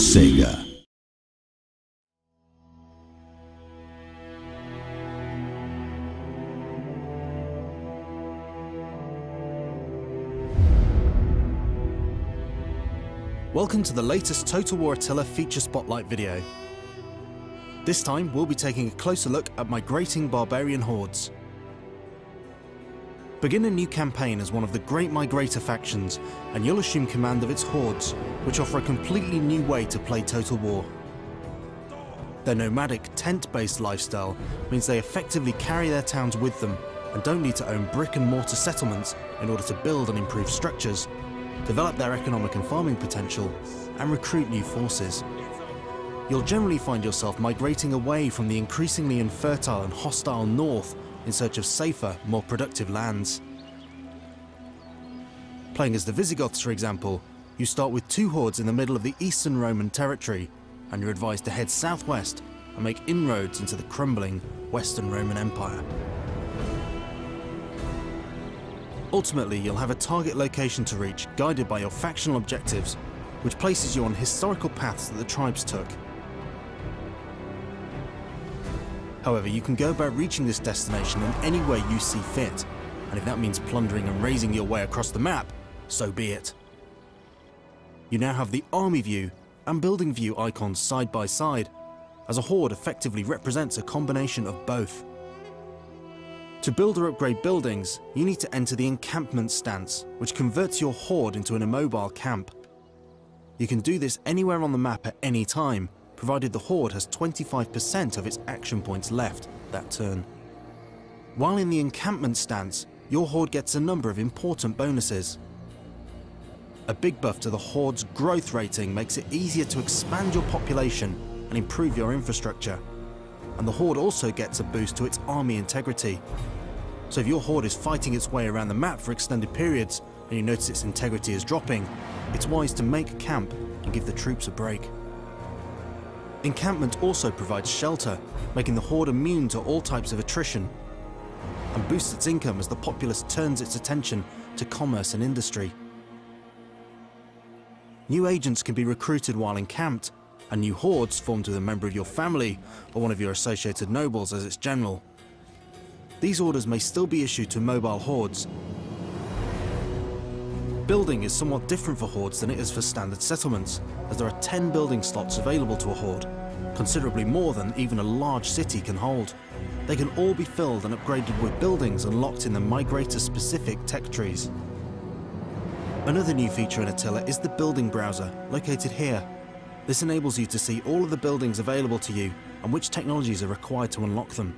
Sega. Welcome to the latest Total War Attila feature spotlight video. This time we'll be taking a closer look at migrating barbarian hordes. Begin a new campaign as one of the great migrator factions and you'll assume command of its hordes, which offer a completely new way to play Total War. Their nomadic, tent-based lifestyle means they effectively carry their towns with them and don't need to own brick and mortar settlements in order to build and improve structures, develop their economic and farming potential, and recruit new forces. You'll generally find yourself migrating away from the increasingly infertile and hostile north in search of safer, more productive lands. Playing as the Visigoths, for example, you start with two hordes in the middle of the Eastern Roman territory, and you're advised to head southwest and make inroads into the crumbling Western Roman Empire. Ultimately, you'll have a target location to reach, guided by your factional objectives, which places you on historical paths that the tribes took. However, you can go about reaching this destination in any way you see fit, and if that means plundering and razing your way across the map, so be it. You now have the army view and building view icons side by side, as a horde effectively represents a combination of both. To build or upgrade buildings, you need to enter the encampment stance, which converts your horde into an immobile camp. You can do this anywhere on the map at any time, provided the horde has 25% of its action points left that turn. While in the encampment stance, your horde gets a number of important bonuses. A big buff to the horde's growth rating makes it easier to expand your population and improve your infrastructure. And the horde also gets a boost to its army integrity. So if your horde is fighting its way around the map for extended periods and you notice its integrity is dropping, it's wise to make camp and give the troops a break. Encampment also provides shelter, making the horde immune to all types of attrition, and boosts its income as the populace turns its attention to commerce and industry. New agents can be recruited while encamped, and new hordes formed with a member of your family or one of your associated nobles as its general. These orders may still be issued to mobile hordes. Building is somewhat different for hordes than it is for standard settlements, as there are 10 building slots available to a horde, considerably more than even a large city can hold. They can all be filled and upgraded with buildings unlocked in the migrator-specific tech trees. Another new feature in Attila is the building browser, located here. This enables you to see all of the buildings available to you and which technologies are required to unlock them.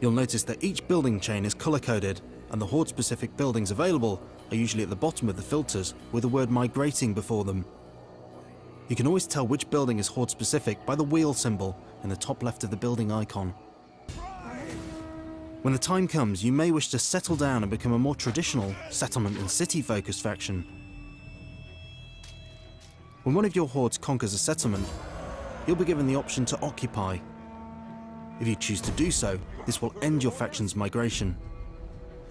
You'll notice that each building chain is color-coded, and the horde-specific buildings available are usually at the bottom of the filters with the word migrating before them. You can always tell which building is horde-specific by the wheel symbol in the top left of the building icon. When the time comes, you may wish to settle down and become a more traditional settlement and city-focused faction. When one of your hordes conquers a settlement, you'll be given the option to occupy. If you choose to do so, this will end your faction's migration.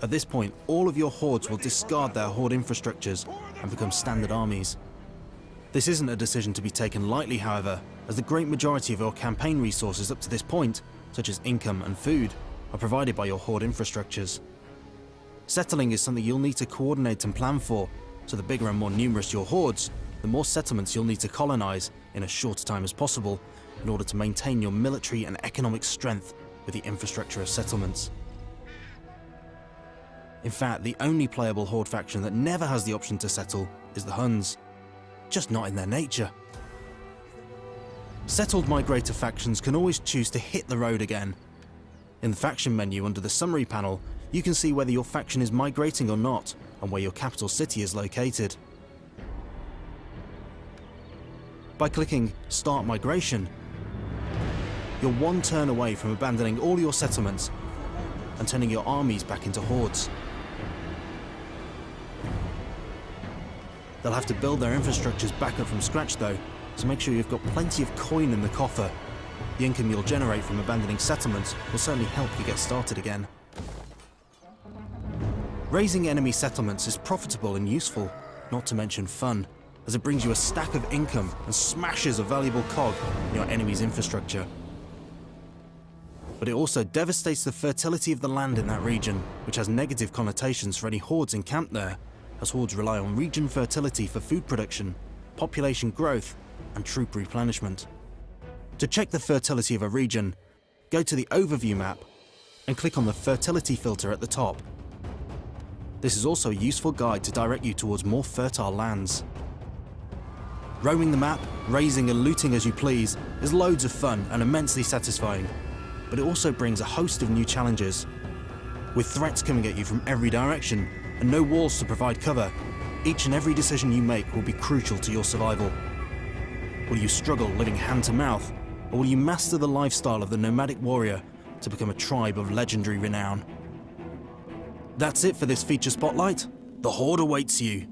At this point, all of your hordes will discard their horde infrastructures and become standard armies. This isn't a decision to be taken lightly, however, as the great majority of your campaign resources up to this point, such as income and food, are provided by your horde infrastructures. Settling is something you'll need to coordinate and plan for, so the bigger and more numerous your hordes, the more settlements you'll need to colonize in as short a time as possible in order to maintain your military and economic strength with the infrastructure of settlements. In fact, the only playable horde faction that never has the option to settle is the Huns, just not in their nature. Settled migrator factions can always choose to hit the road again. In the faction menu under the summary panel, you can see whether your faction is migrating or not, and where your capital city is located. By clicking Start Migration, you're one turn away from abandoning all your settlements and turning your armies back into hordes. They'll have to build their infrastructures back up from scratch though, so make sure you've got plenty of coin in the coffer. The income you'll generate from abandoning settlements will certainly help you get started again. Raising enemy settlements is profitable and useful, not to mention fun, as it brings you a stack of income and smashes a valuable cog in your enemy's infrastructure. But it also devastates the fertility of the land in that region, which has negative connotations for any hordes encamped there, as hordes rely on region fertility for food production, population growth, and troop replenishment. To check the fertility of a region, go to the overview map and click on the fertility filter at the top. This is also a useful guide to direct you towards more fertile lands. Roaming the map, raising and looting as you please, is loads of fun and immensely satisfying, but it also brings a host of new challenges. With threats coming at you from every direction and no walls to provide cover, each and every decision you make will be crucial to your survival. Will you struggle living hand to mouth, or will you master the lifestyle of the nomadic warrior to become a tribe of legendary renown? That's it for this feature spotlight. The Horde awaits you.